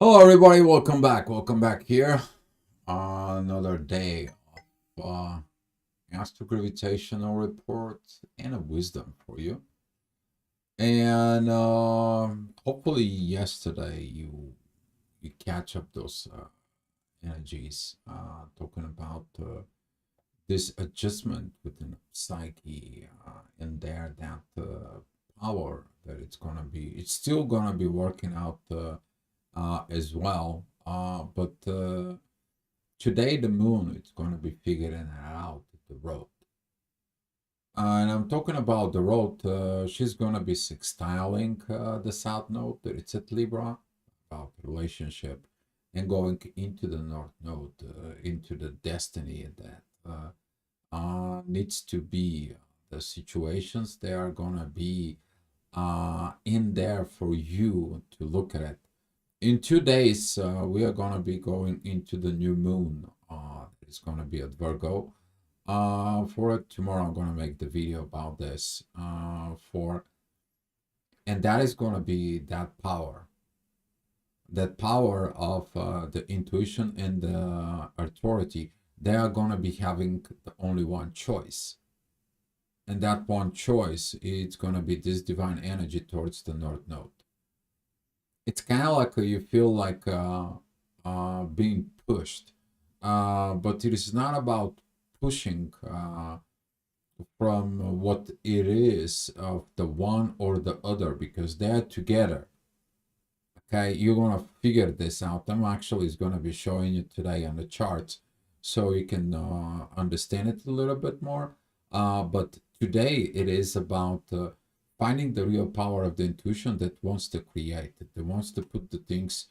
Hello, everybody. Welcome back. Welcome back here. Another day of Asto-Gravitational report and a wisdom for you. And hopefully, yesterday you catch up those energies. Talking about this adjustment within the psyche in there, that power that it's gonna be. It's still gonna be working out as well. But today the moon is going to be figuring out the road. And I'm talking about the road. She's going to be sextiling the south node that it's at Libra, about relationship, and going into the north node, into the destiny that needs to be. The situations they are going to be in there for you to look at it. In 2 days, we are going to be going into the new moon. It's going to be at Virgo. For it, tomorrow I'm going to make the video about this. And that is going to be that power of the intuition and the authority. They are going to be having the only one choice. And that one choice is going to be this divine energy towards the North Node. It's kind of like you feel like being pushed, but it is not about pushing from what it is of the one or the other, because they're together. Okay, you're gonna figure this out. I'm actually is gonna be showing you today on the charts, so you can understand it a little bit more. But today it is about finding the real power of the intuition that wants to create, that wants to put the things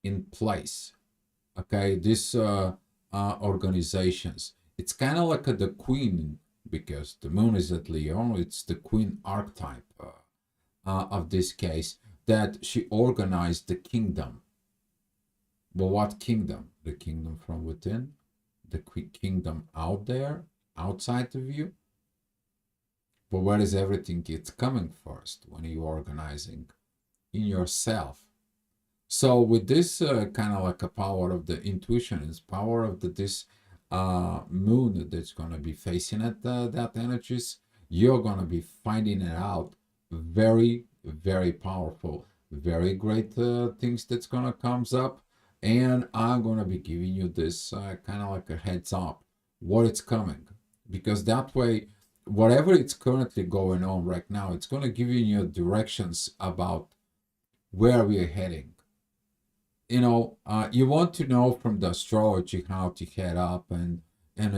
in place. Okay, these organizations, it's kind of like the queen, because the moon is at Leo, it's the queen archetype of this case, that she organized the kingdom. But what kingdom? The kingdom from within, the kingdom out there, outside of you. But where is everything it's coming first when you're organizing? In yourself. So with this kind of like a power of the intuition, is power of this moon that's going to be facing at that energies, you're going to be finding it out. Very, very powerful, very great things that's going to comes up. And I'm going to be giving you this kind of like a heads up what it's coming, because that way, whatever it's currently going on right now, it's going to give you directions about where we are heading. You want to know from the astrology how to head up and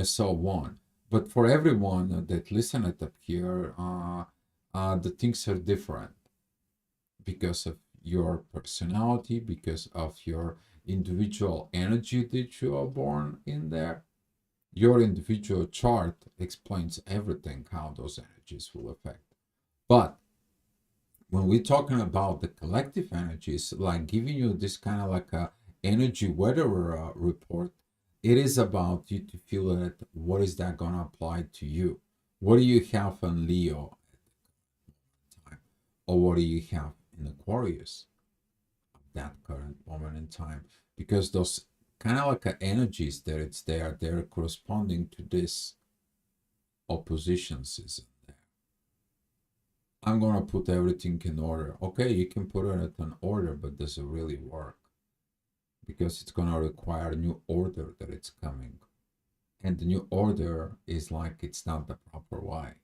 so on. But for everyone that listen it up here, the things are different because of your personality, because of your individual energy that you are born in there. Your individual chart explains everything, how those energies will affect. But when we're talking about the collective energies, like giving you this kind of like a energy weather report, it is about you to feel it. What is that going to apply to you? What do you have in Leo at the time? Or what do you have in Aquarius at that current moment in time? Because those kind of like energies that it's there, they're corresponding to this oppositions is there. I'm gonna put everything in order. Okay, you can put it in order, but does it really work? Because it's gonna require a new order that it's coming. And the new order is like it's not the proper way.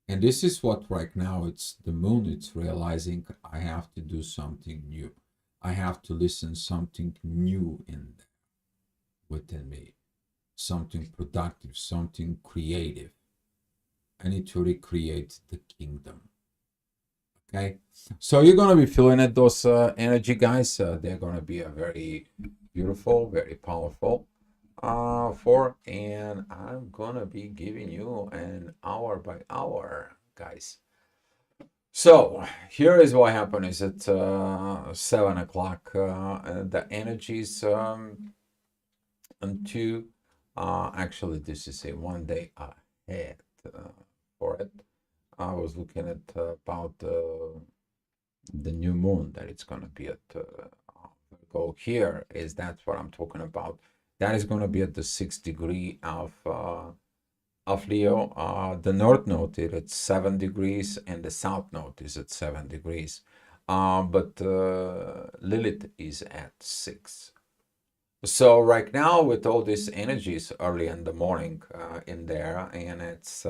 And this is what right now it's the moon, it's realizing I have to do something new. I have to listen something new in there within me. Something productive, something creative. I need to recreate the kingdom. Okay, so you're gonna be feeling it. Those energy guys, they're gonna be a very beautiful, very powerful. And I'm gonna be giving you an hour by hour, guys. So here is what happened. Is at 7 o'clock. The energies into actually this is a 1 day ahead for it. I was looking at about the new moon that it's going to be at go here, is that's what I'm talking about. That is going to be at the 6th degree of Leo. The north node is at 7 degrees and the south node is at 7 degrees. But Lilith is at 6. So right now, with all these energies early in the morning in there, and it's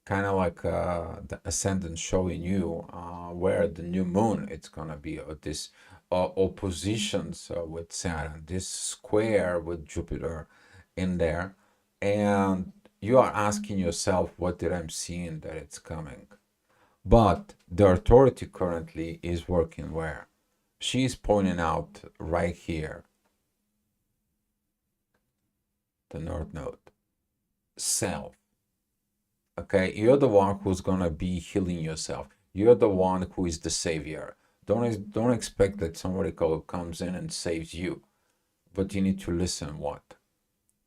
kind of like the ascendant showing you where the new moon it's gonna be, or this oppositions with Saturn, this square with Jupiter in there, and you are asking yourself, what did I'm seeing that it's coming? But the authority currently is working where? She's pointing out right here, the North Node, self. Okay, you're the one who's gonna be healing yourself. You're the one who is the savior. Don't expect that somebody comes in and saves you, but you need to listen. What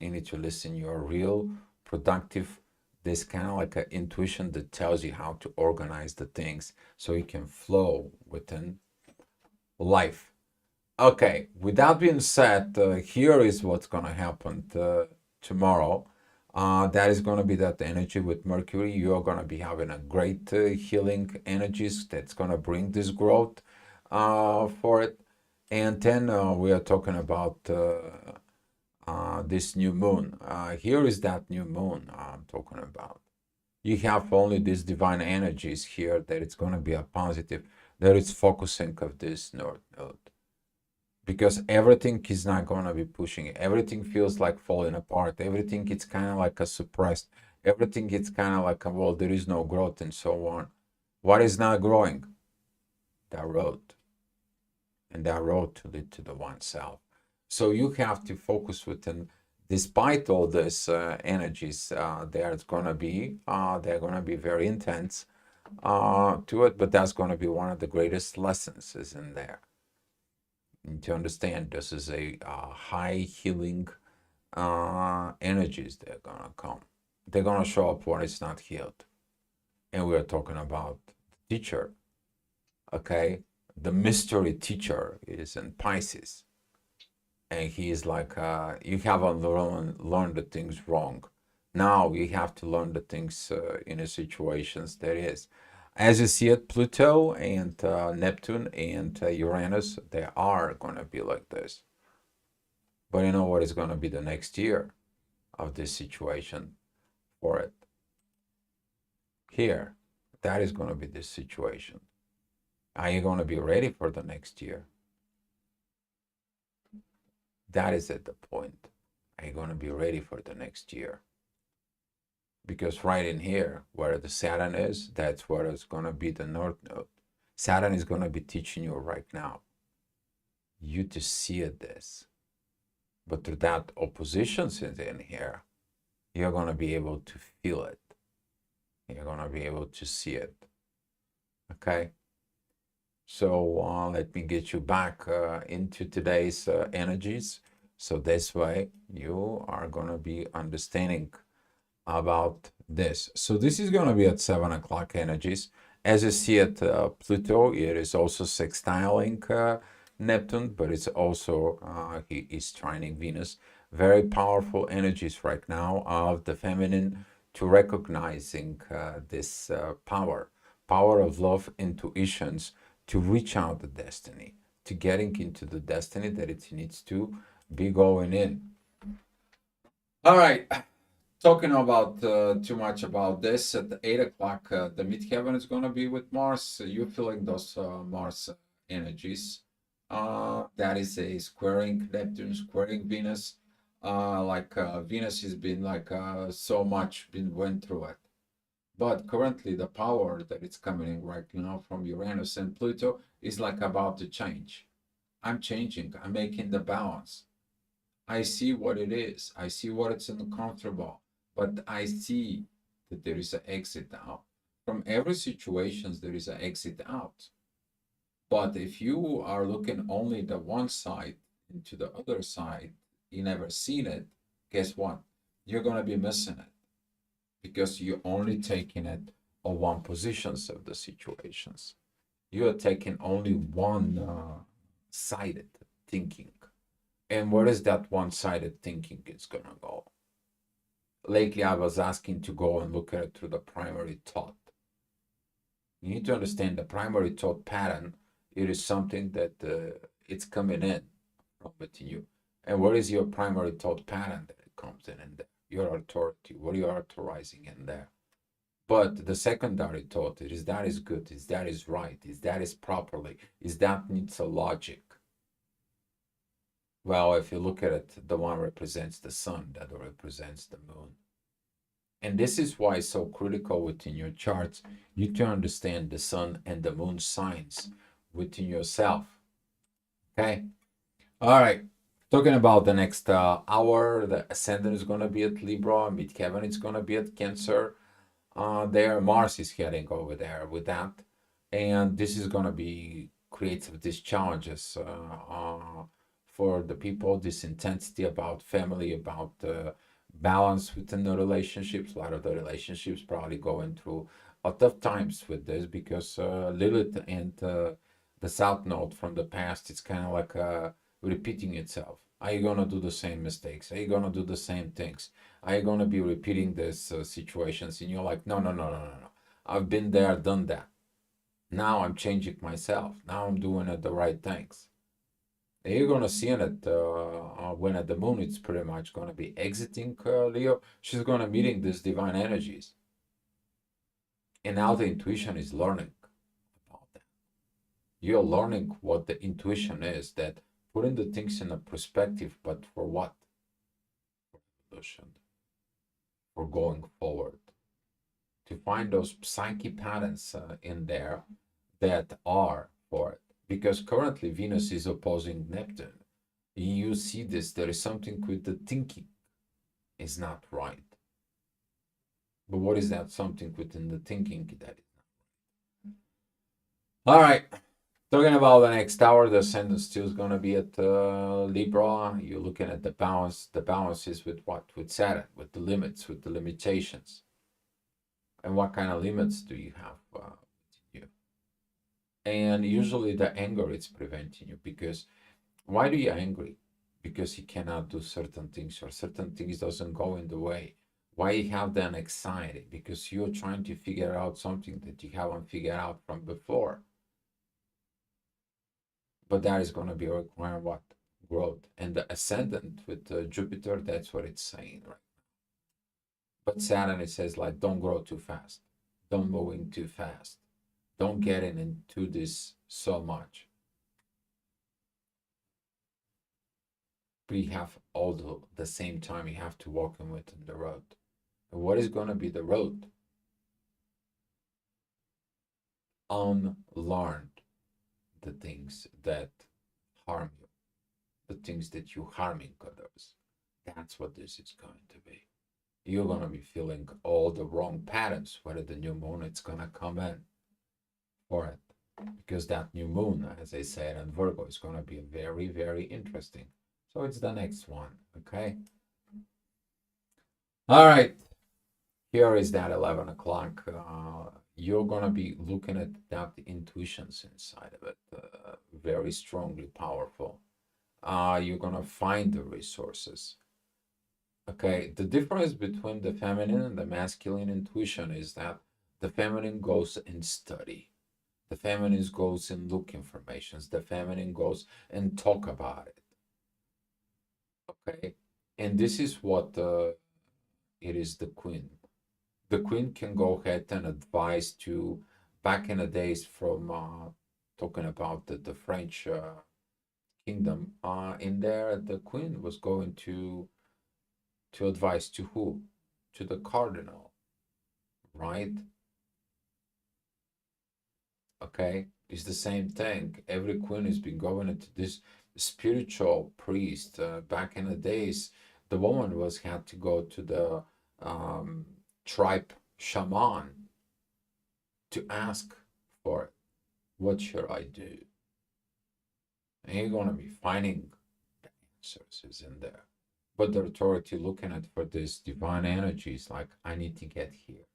you need to listen. You're real, productive. This kind of like an intuition that tells you how to organize the things so you can flow within life. Okay, with that being said, here is what's gonna happen tomorrow. That is going to be that energy with Mercury. You're going to be having a great healing energies that's going to bring this growth for it. And then we are talking about this new moon. Here is that new moon I'm talking about. You have only these divine energies here that it's going to be a positive, that it's focusing of this north node, because everything is not going to be pushing it. Everything feels like falling apart. Everything it's kind of like a suppressed. Everything it's kind of like a, well, there is no growth and so on. What is not growing? That road. And that road to lead to the one self. So you have to focus within, despite all this energies, they're going to be very intense to it, but that's going to be one of the greatest lessons is in there. To understand this is a high healing energies that are gonna come. They're gonna show up when it's not healed. And we're talking about the teacher. Okay, the mystery teacher is in Pisces, and he is like you haven't learned the things wrong. Now you have to learn the things in the situations there is. As you see it, Pluto and Neptune and Uranus, they are going to be like this. But you know what is going to be the next year of this situation for it? Here, that is going to be this situation. Are you going to be ready for the next year? That is at the point. Are you going to be ready for the next year? Because right in here, where the Saturn is, that's where it's going to be the North Node. Saturn is going to be teaching you right now, you to see this. But through that oppositions in here, you're going to be able to feel it. You're going to be able to see it. Okay? So let me get you back into today's energies. So this way, you are going to be understanding about this. So this is going to be at 7 o'clock energies. As you see at Pluto, it is also sextiling Neptune, but it's also, he is trining Venus. Very powerful energies right now of the feminine to recognizing this power of love, intuitions, to reach out the destiny, to getting into the destiny that it needs to be going in. All right. Talking about too much about this, at 8 o'clock, the midheaven is going to be with Mars. You're feeling those Mars energies. That is a squaring Neptune, squaring Venus. Venus has been like so much been went through it. But currently, the power that it's coming in right now from Uranus and Pluto is like about to change. I'm changing. I'm making the balance. I see what it is. I see what it's uncomfortable, but I see that there is an exit out. From every situation, there is an exit out. But if you are looking only the one side into the other side, you never seen it, guess what? You're going to be missing it because you're only taking it on one positions of the situations. You are taking only one sided thinking. And where is that one-sided thinking is gonna go? Lately, I was asking to go and look at it through the primary thought. You need to understand the primary thought pattern. It is something that it's coming in from within you. And what is your primary thought pattern that it comes in there? Your authority, what are you authorizing in there? But the secondary thought is that is good, is that is right, is that is properly, is that needs a logic. Well, if you look at it, the one represents the sun, the other represents the moon. And this is why it's so critical within your charts. You need to understand the sun and the moon signs within yourself. Okay. All right. Talking about the next hour, the ascendant is going to be at Libra, midheaven is going to be at Cancer. There, Mars is heading over there with that, and this is going to be create these challenges for the people. This intensity about family, about balance within the relationships. A lot of the relationships probably going through tough times with this because Lilith and the South Node from the past, it's kind of like repeating itself. Are you gonna do the same mistakes? Are you gonna do the same things? Are you gonna be repeating these situations? And you're like, no, no, no, no, no, no. I've been there, done that. Now I'm changing myself. Now I'm doing it the right things. And you're gonna see it when at the moon it's pretty much gonna be exiting Leo. She's gonna meeting these divine energies, and now the intuition is learning about that. You're learning what the intuition is. That putting the things in a perspective, but for what? For evolution, for going forward, to find those psyche patterns in there that are for it. Because currently Venus is opposing Neptune. You see this, there is something with the thinking is not right. But what is that something within the thinking that is not right? All right. Talking about the next hour, the ascendant still is going to be at Libra. You're looking at the balance. The balance is with what? With Saturn, with the limits, with the limitations. And what kind of limits do you have with you? And usually the anger is preventing you because why do you angry? Because you cannot do certain things or certain things doesn't go in the way. Why you have that anxiety? Because you're trying to figure out something that you haven't figured out from before. But that is going to be requiring what? Growth. And the ascendant with Jupiter, that's what it's saying, right? But Saturn, it says like, don't grow too fast. Don't move in too fast. Don't get into this so much. We have all the same time you have to walk in within the road. And what is going to be the road? Unlearn the things that harm you, the things that you harming others. That's what this is going to be. You're going to be feeling all the wrong patterns, whether the new moon it's going to come in for it. Because that new moon, as I said, in Virgo is going to be very, very interesting. So it's the next one, okay? All right. Here is that 11 o'clock. You're going to be looking at that intuitions inside of it, very strongly powerful. You're going to find the resources. Okay, the difference between the feminine and the masculine intuition is that the feminine goes in study. The feminine goes and look informations. The feminine goes and talk about it. Okay, and this is what it is the queen. The queen can go ahead and advise to back in the days from talking about the French kingdom. In there, the queen was going to advise to who? To the cardinal, right? Okay, it's the same thing. Every queen has been going into this spiritual priest. Back in the days, the woman was had to go to the tribe shaman to ask for it. What should I do? And you're gonna be finding the answers is in there. But the authority looking at for this divine energy is like, I need to get here.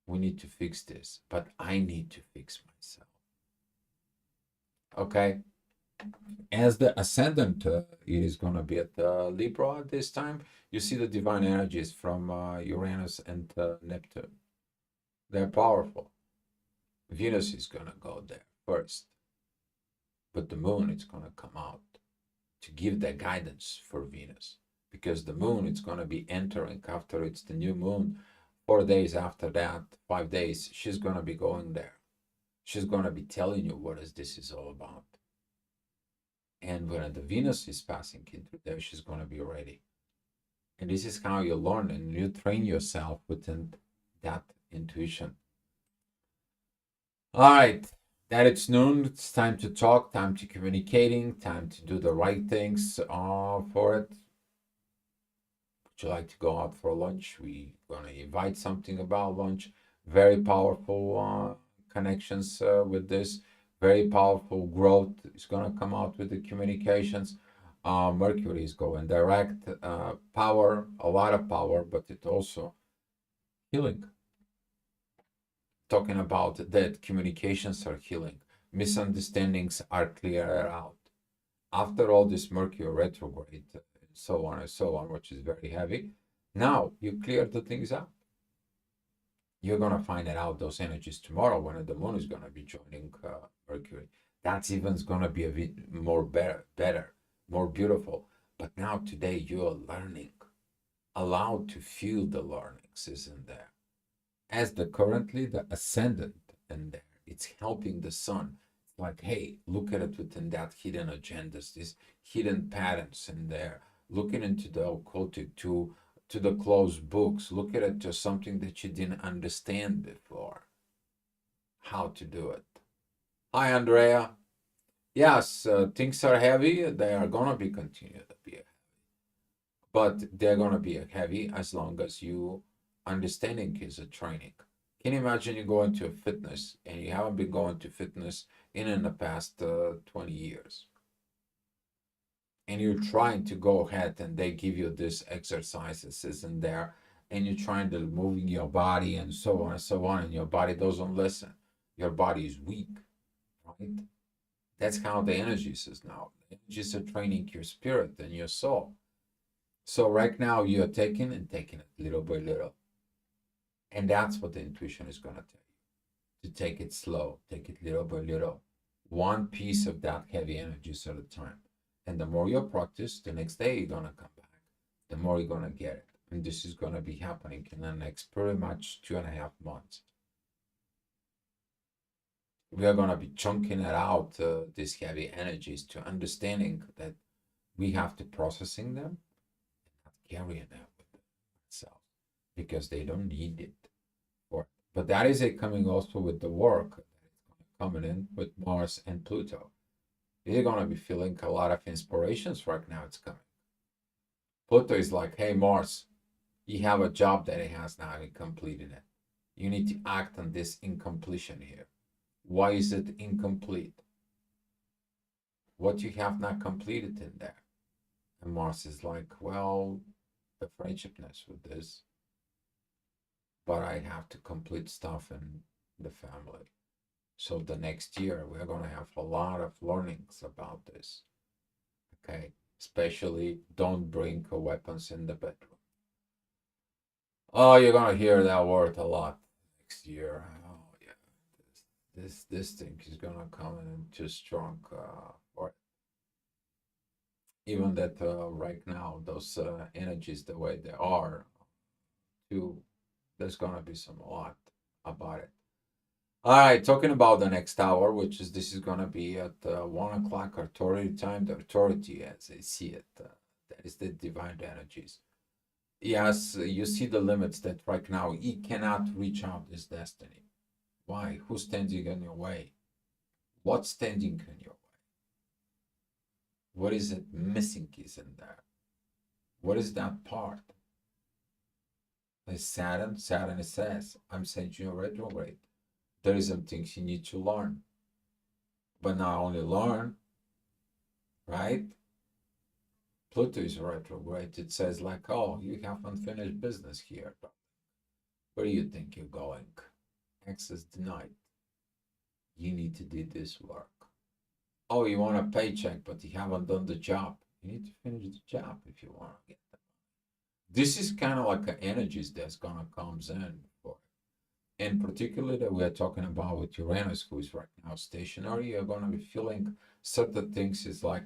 We need to fix this, but I need to fix myself. Okay? As the ascendant, it is going to be at Libra at this time. You see the divine energies from Uranus and Neptune. They're powerful. Venus is going to go there first, but the moon is going to come out to give the guidance for Venus, because the moon is going to be entering after it's the new moon. 4 days after that, 5 days, she's going to be going there. She's going to be telling you what this is all about. And when the Venus is passing into there, she's going to be ready. And this is how you learn and you train yourself within that intuition. All right, that it's noon. It's time to talk, time to communicating, time to do the right things for it. Would you like to go out for lunch? We're going to invite something about lunch. Very powerful connections with this. Very powerful growth is going to come out with the communications. Mercury is going direct. Power, a lot of power, but it also healing. Talking about that communications are healing. Misunderstandings are cleared out. After all this Mercury retrograde, and so on and so on, which is very heavy, now you clear the things out. You're going to find out those energies tomorrow when the moon is going to be joining Mercury. That's even going to be a bit more better, more beautiful. But now today you are learning, allowed to feel the learnings, isn't there? As currently the ascendant in there, it's helping the sun. It's like, hey, look at it within that hidden agendas, these hidden patterns in there. Looking into the occultic to the closed books. Look at it to something that you didn't understand before. How to do it. Hi, Andrea. Yes, things are heavy. They are gonna be continue to be heavy, but they're gonna be heavy as long as you understanding is a training. Can you imagine you go into a fitness and you haven't been going to fitness in the past 20 years? And you're trying to go ahead and they give you this exercises isn't there, and you're trying to moving your body and so on and so on, and your body doesn't listen. Your body is weak, right? That's how the energies is now. The energies are training your spirit and your soul. So right now you're taking it little by little. And that's what the intuition is going to tell you. To take it slow, take it little by little. One piece of that heavy energies at a time. And the more you practice, the next day you're going to come back. The more you're going to get it. And this is going to be happening in the next pretty much 2.5 months. We are going to be chunking it out, these heavy energies, to understanding that we have to processing them and not carrying them with itself, because they don't need it. But that is coming also with the work coming in with Mars and Pluto. You're going to be feeling a lot of inspirations right now. It's coming. Pluto is like, hey, Mars, you have a job that it has now completed it. You need to act on this incompletion here. Why is it incomplete? What you have not completed in there? And Mars is like, well, the friendshipness with this, but I have to complete stuff in the family. So the next year, we're going to have a lot of learnings about this. Okay. Especially don't bring weapons in the bedroom. Oh, you're going to hear that word a lot next year. Oh, yeah. This thing is going to come in too strong for it. Even that right now, those energies, the way they are, too, there's going to be some a lot about it. All right, talking about the next hour, which is this is going to be at 1 o'clock authority time, the authority as I see it. That is the divine energies. Yes, you see the limits that right now he cannot reach out his destiny. Why? Who's standing in your way? What's standing in your way? What is it missing is in there? What is that part? Is Saturn? Saturn says, I'm sending you a retrograde. There is some things you need to learn. But not only learn, right? Pluto is retrograde. It says like, oh, you have unfinished business here. Where do you think you're going? Access denied. You need to do this work. Oh, you want a paycheck, but you haven't done the job. You need to finish the job if you want to get that. This is kind of like the energies that's gonna comes in for. And particularly that we are talking about with Uranus, who is right now stationary, you're gonna be feeling certain things is like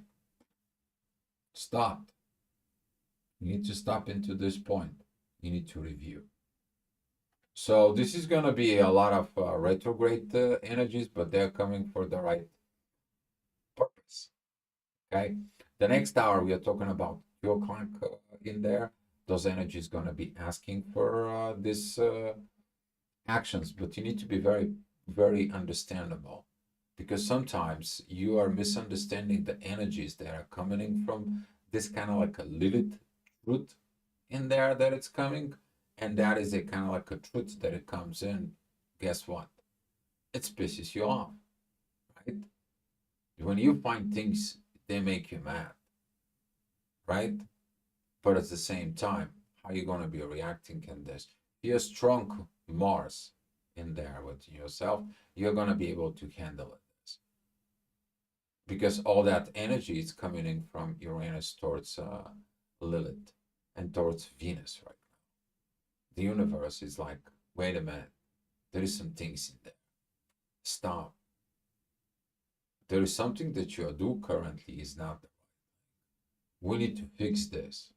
stopped. You need to stop into this point. You need to review. So this is gonna be a lot of retrograde energies, but they're coming for the right purpose. Okay. The next hour we are talking about 2 o'clock in there. Those energies gonna be asking for this actions, but you need to be very, very understandable because sometimes you are misunderstanding the energies that are coming in from this kind of like a Lilith root in there that it's coming, and that is a kind of like a truth that it comes in. Guess what? It pisses you off, right? When you find things, they make you mad, right? But at the same time, how you gonna be reacting in this? You're strong Mars in there with yourself, you're gonna be able to handle it because all that energy is coming in from Uranus towards Lilith and towards Venus right now. The universe is like, wait a minute, there is some things in there. Stop. There is something that you do currently is not. We need to fix this.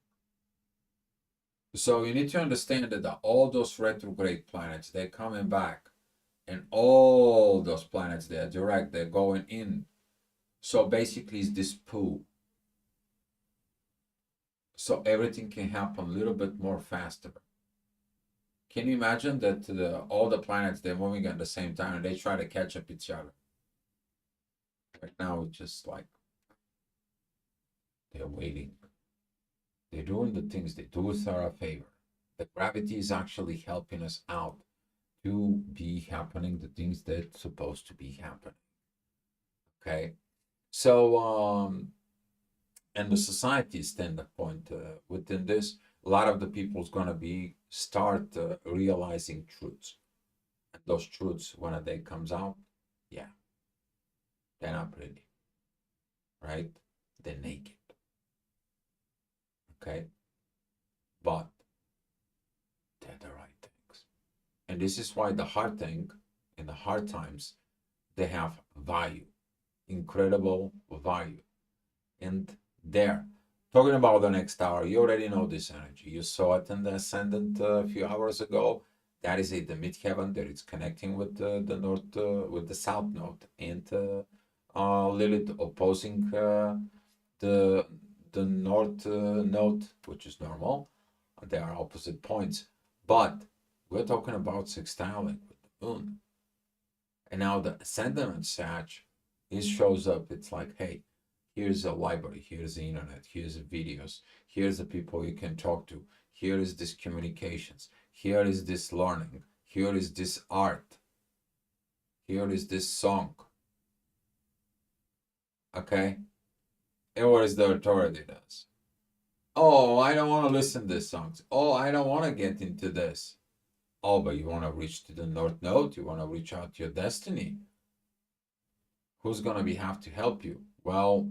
So you need to understand that all those retrograde planets, they're coming back, and all those planets, they're direct, they're going in. So basically, it's this pool. So everything can happen a little bit more faster. Can you imagine that all the planets, they're moving at the same time and they try to catch up each other? Right now, it's just like they're waiting. They're doing the things, they do us a favor. The gravity is actually helping us out to be happening the things that's supposed to be happening. Okay. So, and the society standpoint within this, a lot of the people's gonna be start realizing truths. And those truths, when a day comes out, yeah, they're not pretty, right? They're naked. Okay. But they're the right things. And this is why the hard thing in the hard times, they have value, incredible value. And there, talking about the next hour, you already know this energy. You saw it in the ascendant a few hours ago. That is the midheaven that it's connecting with the north, with the south node, and Lilith opposing the north node, which is normal. They are opposite points, but we're talking about sextiling with the moon. And now the ascendant and Sag, it shows up. It's like, hey, here's a library, here's the internet, here's the videos, here's the people you can talk to, here is this communications, here is this learning, here is this art, here is this song. Okay? And what is the authority does? Oh, I don't want to listen to these songs. Oh, I don't want to get into this. Oh, but you want to reach to the North Node, you want to reach out to your destiny. Who's gonna be have to help you? Well,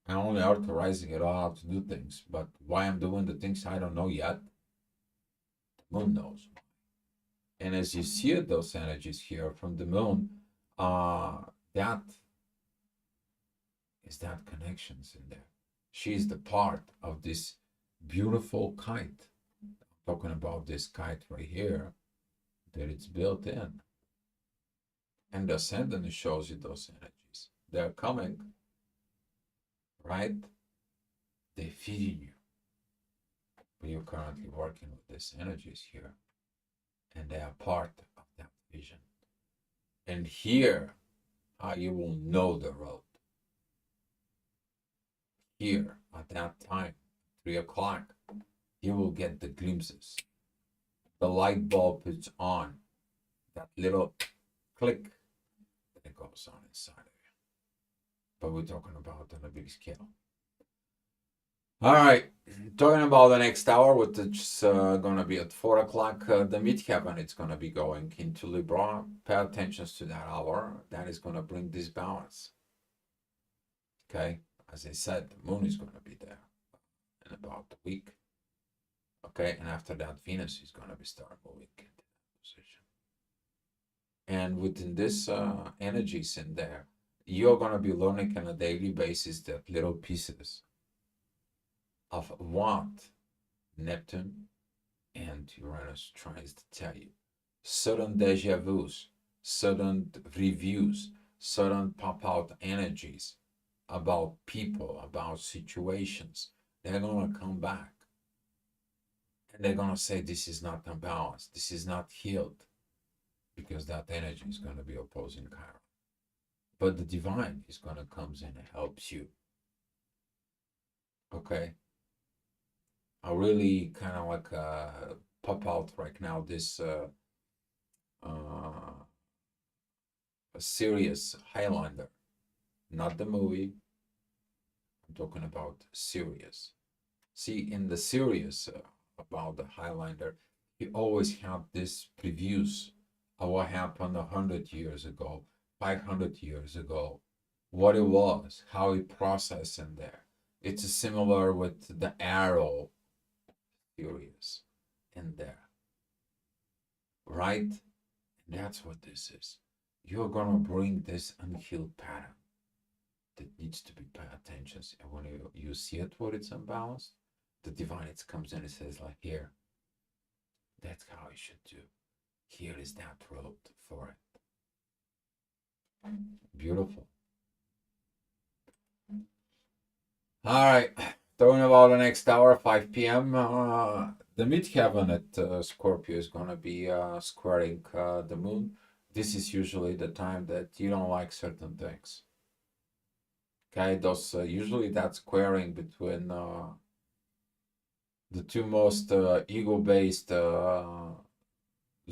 I'm only authorizing it all to do things, but why I'm doing the things I don't know yet, the moon knows. And as you see those energies here from the moon, that is that connections in there. She's the part of this beautiful kite. I'm talking about this kite right here, that it's built in. And the ascendant shows you those energies. They're coming, right? They're feeding you. But you're currently working with these energies here, and they are part of that vision. And here, you will know the road. Here, at that time, 3 o'clock, you will get the glimpses. The light bulb is on, that little click that goes on inside of you. But we're talking about on a big scale. All right, talking about the next hour, which is gonna be at 4 o'clock. The midheaven, it's gonna be going into Libra. Pay attention to that hour. That is gonna bring this balance. Okay, as I said, the moon is gonna be there in about a week. Okay, and after that, Venus is gonna be start moving into that position. And within this energies in there, you're gonna be learning on a daily basis that little pieces of what Neptune and Uranus tries to tell you. Sudden deja vus, sudden reviews, sudden pop out energies about people, about situations. They're going to come back and they're going to say, this is not unbalanced, this is not healed, because that energy is going to be opposing Chiron. But the divine is going to come in and helps you. Okay? I really kind of like pop out right now this a serious Highlander, not the movie. I'm talking about serious. See, in the series about the Highlander, he always had this previews of what happened 100 years ago, 500 years ago, what it was, how he processed in there. It's similar with the Arrow series in there, right? And that's what this is. You're gonna bring this unhealed pattern that needs to be paid attention. And when you see it where it's unbalanced, the divine it comes in and says, like, here, that's how you should do. Here is that road for it. Beautiful. All right. Talking about the next hour, 5 p.m. The midheaven at Scorpio is going to be squaring the moon. This is usually the time that you don't like certain things. Okay, those usually that squaring between the two most ego-based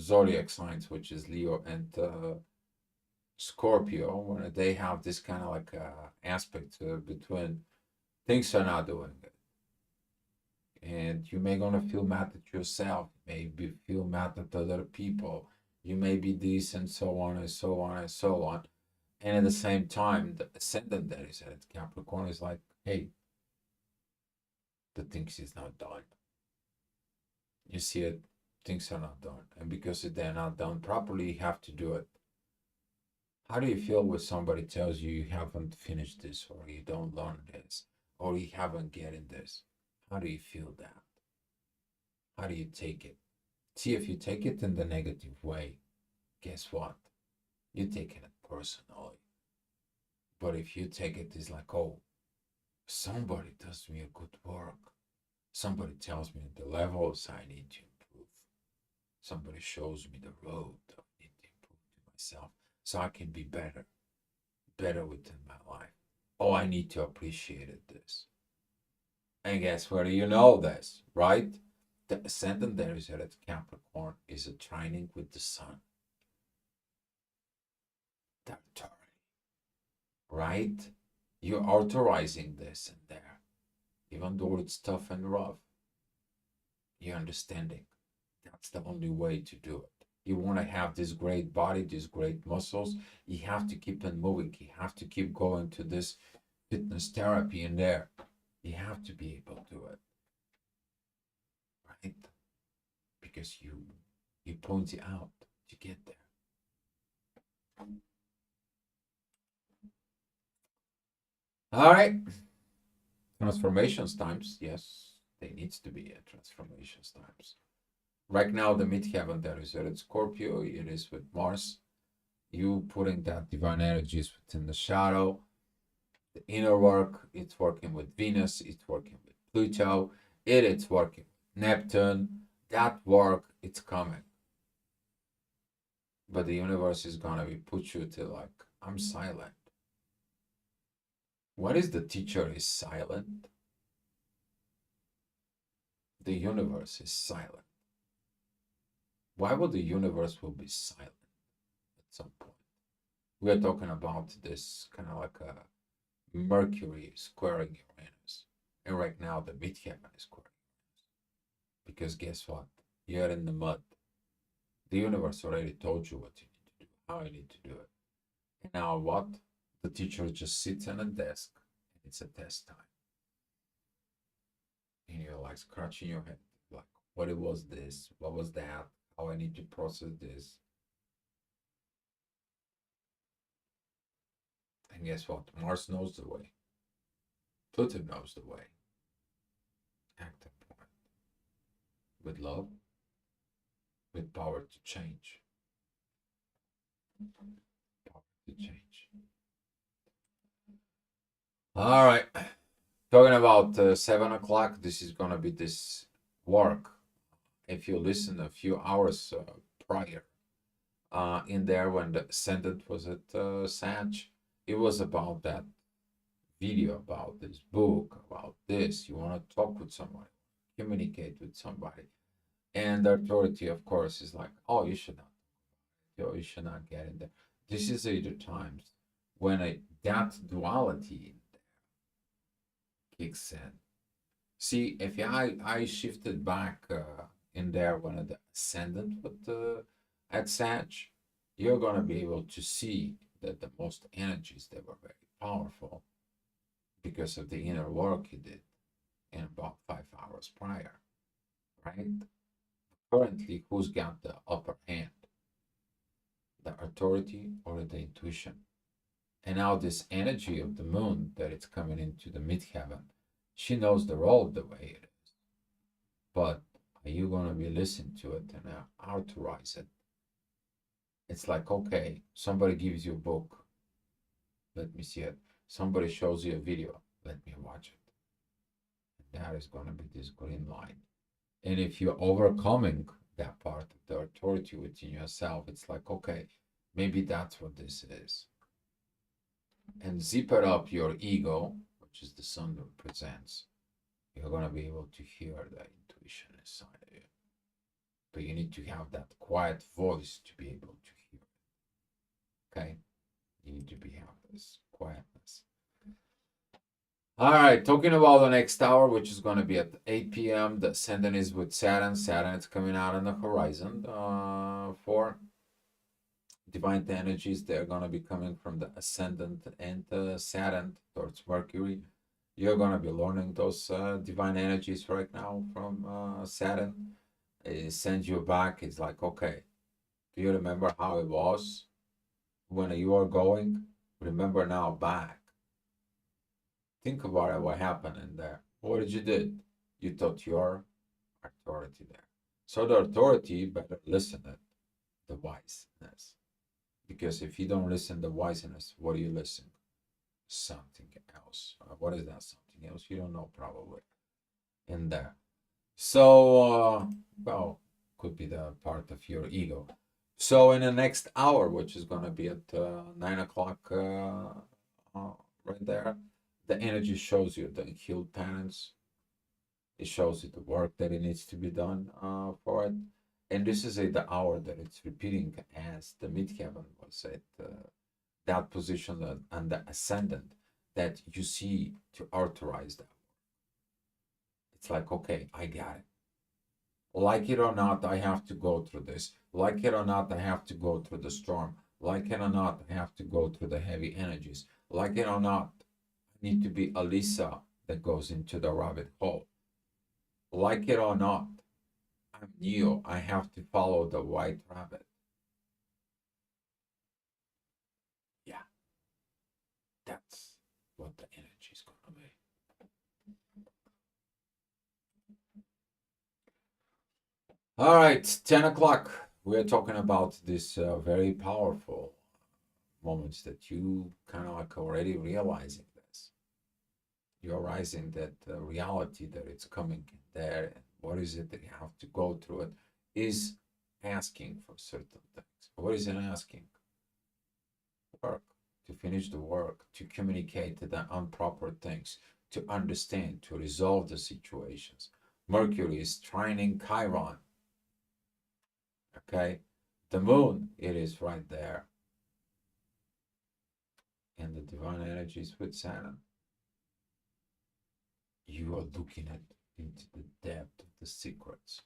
zodiac signs, which is Leo and Scorpio, when they have this kind of like aspect between things are not doing it, and you may gonna feel mad at yourself, maybe feel mad at other people, you may be this and so on and so on and so on, and at the same time, the ascendant that is at Capricorn is like, hey, the things is not done. You see it, things are not done, and because they're not done properly, you have to do it. How do you feel when somebody tells you you haven't finished this, or you don't learn this, or you haven't getting this? How do you feel that? How do you take it? See, if you take it in the negative way, guess what? You're taking it personally. But if you take it as like, oh, somebody does me a good work, somebody tells me the levels I need to improve, somebody shows me the road I need to improve to myself so I can be better, better within my life. Oh, I need to appreciate it, this. And guess where you know this, right? The ascendant there is at Capricorn is a trining with the sun. That authority, right? You're authorizing this and there, even though it's tough and rough. You're understanding that's the only way to do it. You want to have this great body, these great muscles. You have to keep on moving. You have to keep going to this fitness therapy in there. You have to be able to do it, right? Because you point it out to get there. All right. Transformations times, yes, there needs to be a transformations times. Right now, the midheaven there is at Scorpio, it is with Mars. You putting that divine energies within the shadow. The inner work, it's working with Venus, it's working with Pluto, it's working with Neptune. That work, it's coming. But the universe is gonna be put you to like, I'm silent. What is the teacher is silent? The universe is silent. Why would the universe will be silent at some point? We are talking about this kind of like a Mercury squaring Uranus. And right now, the midheaven is correct. Because guess what? You're in the mud. The universe already told you what you need to do, how you need to do it. And now what? The teacher just sits on a desk and it's a test time. And you're like scratching your head, like, what it was this? What was that? How I need to process this? And guess what? Mars knows the way. Pluto knows the way. Act upon it with love, with power to change. Power to change. All right. Talking about 7 o'clock, this is gonna be this work. If you listen a few hours prior, in there when the ascendant was at Sag, it was about that video, about this book, about this. You want to talk with somebody, communicate with somebody, and the authority, of course, is like, oh, you should not, you should not get in there. This is either times when that duality kicks in. See, if I shifted back in there when the ascendant with at Sag, you're gonna be able to see that the most energies that were very powerful because of the inner work you did in about 5 hours prior, right? Currently, who's got the upper hand? The authority or the intuition? And now this energy of the moon that it's coming into the midheaven, she knows the road the way it is. But are you going to be listening to it and authorize it? It's like, okay, somebody gives you a book. Let me see it. Somebody shows you a video. Let me watch it. And that is going to be this green line. And if you're overcoming that part of the authority within yourself, it's like, okay, maybe that's what this is. And zip it up your ego, which is the sun represents. You're going to be able to hear the intuition inside of you. But you need to have that quiet voice to be able to hear it. Okay? You need to have this quietness. All right, talking about the next hour, which is going to be at 8 p.m. The ascendant is with Saturn. Saturn is coming out on the horizon for divine energies. They're going to be coming from the ascendant and Saturn towards Mercury. You're going to be learning those divine energies right now from Saturn. It sends you back. It's like, okay, do you remember how it was when you are going? Remember now back. Think about it, what happened in there. What did you did? You taught your authority there. So the authority better listen to the wiseness. Because if you don't listen to the wiseness, what do you listen? Something else. What is that something else? You don't know probably in there. So, well, could be the part of your ego. So in the next hour, which is going to be at 9 o'clock right there, the energy shows you the healed parents. It shows you the work that it needs to be done for it. And this is the hour that it's repeating as the midheaven was at that position and the ascendant that you see to authorize that. It's like, okay, I got it. Like it or not, I have to go through this. Like it or not, I have to go through the storm. Like it or not, I have to go through the heavy energies. Like it or not, I need to be Alisa that goes into the rabbit hole. Like it or not, I'm Neo. I have to follow the white rabbit. Yeah, that's what the energy is going to be. All right, 10 o'clock. We're talking about this very powerful moments that you kind of like already realizing this. You're realizing that the reality that it's coming there and what is it that you have to go through it is asking for certain things. What is it asking? Work, to finish the work, to communicate the improper things, to understand, to resolve the situations. Mercury is trining Chiron. Okay, the moon, it is right there. And the divine energies with Saturn. you are looking at into the depth of the secrets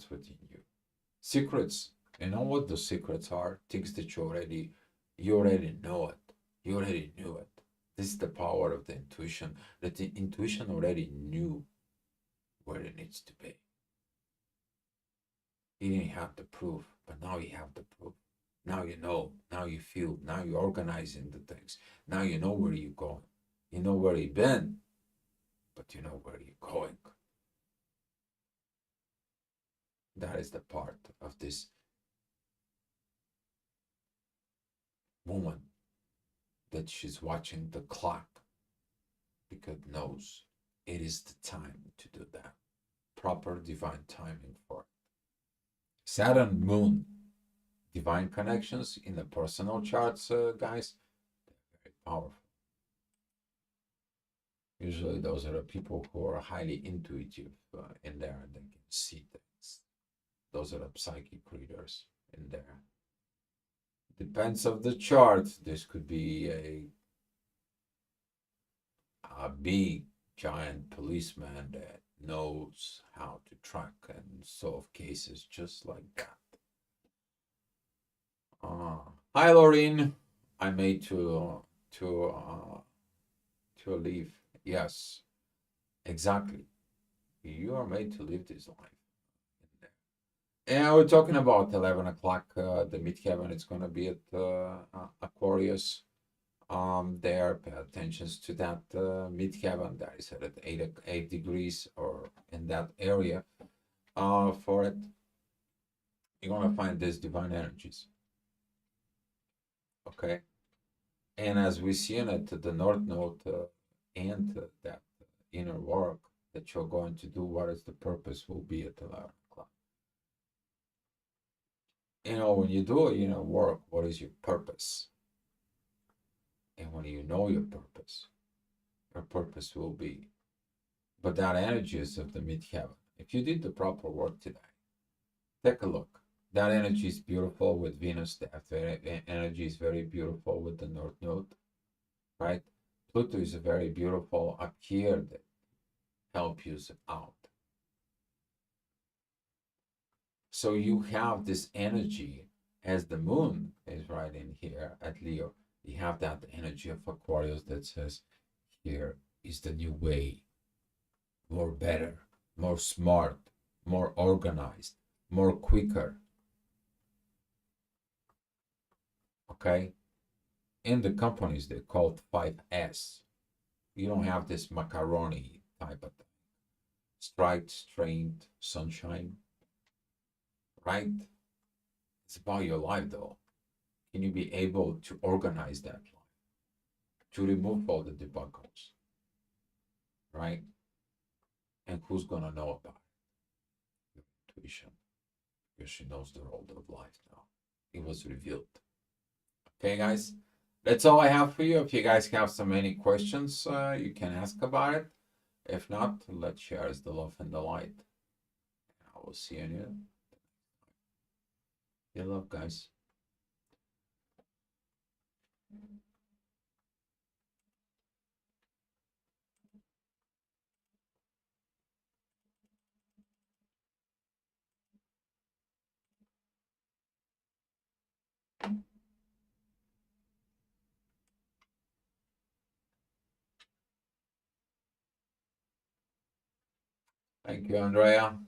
within you. Secrets, you know what the secrets are? Things that you already know it. You already knew it. This is the power of the intuition, that the intuition already knew where it needs to be. You didn't have the proof, but now you have the proof. Now you know, now you feel, now you're organizing the things. Now you know where you're going. You know where you've been, but you know where you're going. That is the part of this woman, that she's watching the clock because knows it is the time to do that. Proper divine timing for it. Saturn, Moon, divine connections in the personal charts, guys, they're very powerful. Usually those are the people who are highly intuitive in there, and they can see things. Those are the psychic readers in there. Depends of the chart. This could be a big giant policeman that knows how to track and solve cases just like that. Hi, Laureen. I made to live. Yes, exactly. You are made to live this life. And we're talking about 11 o'clock, the midheaven. It's going to be at Aquarius. There, pay attention to that midheaven that is at 8 degrees or in that area. For it, you're going to find these divine energies. Okay. And as we see in it, the North Node and that inner work that you're going to do, what is the purpose, will be at 11 o'clock. You know, when you do inner work, what is your purpose? And when you know your purpose will be. But that energy is of the midheaven. If you did the proper work today, take a look. That energy is beautiful with Venus. That energy is very beautiful with the North Node, right? Pluto is very beautiful up here that help you out. So you have this energy as the moon is right in here at Leo. You have that energy of Aquarius that says, here is the new way. More better, more smart, more organized, more quicker. Okay? In the companies, they call it 5S. You don't have this macaroni type of thing. Striped, strained, sunshine. Right? It's about your life, though. Can you be able to organize that life? To remove all the debunkers? Right? And who's going to know about it? Your intuition. Because she knows the road of life now. It was revealed. Okay, guys? That's all I have for you. If you guys have some any questions, you can ask about it. If not, let's share the love and the light. I will see you. Your love, guys. Thank you, Andrea.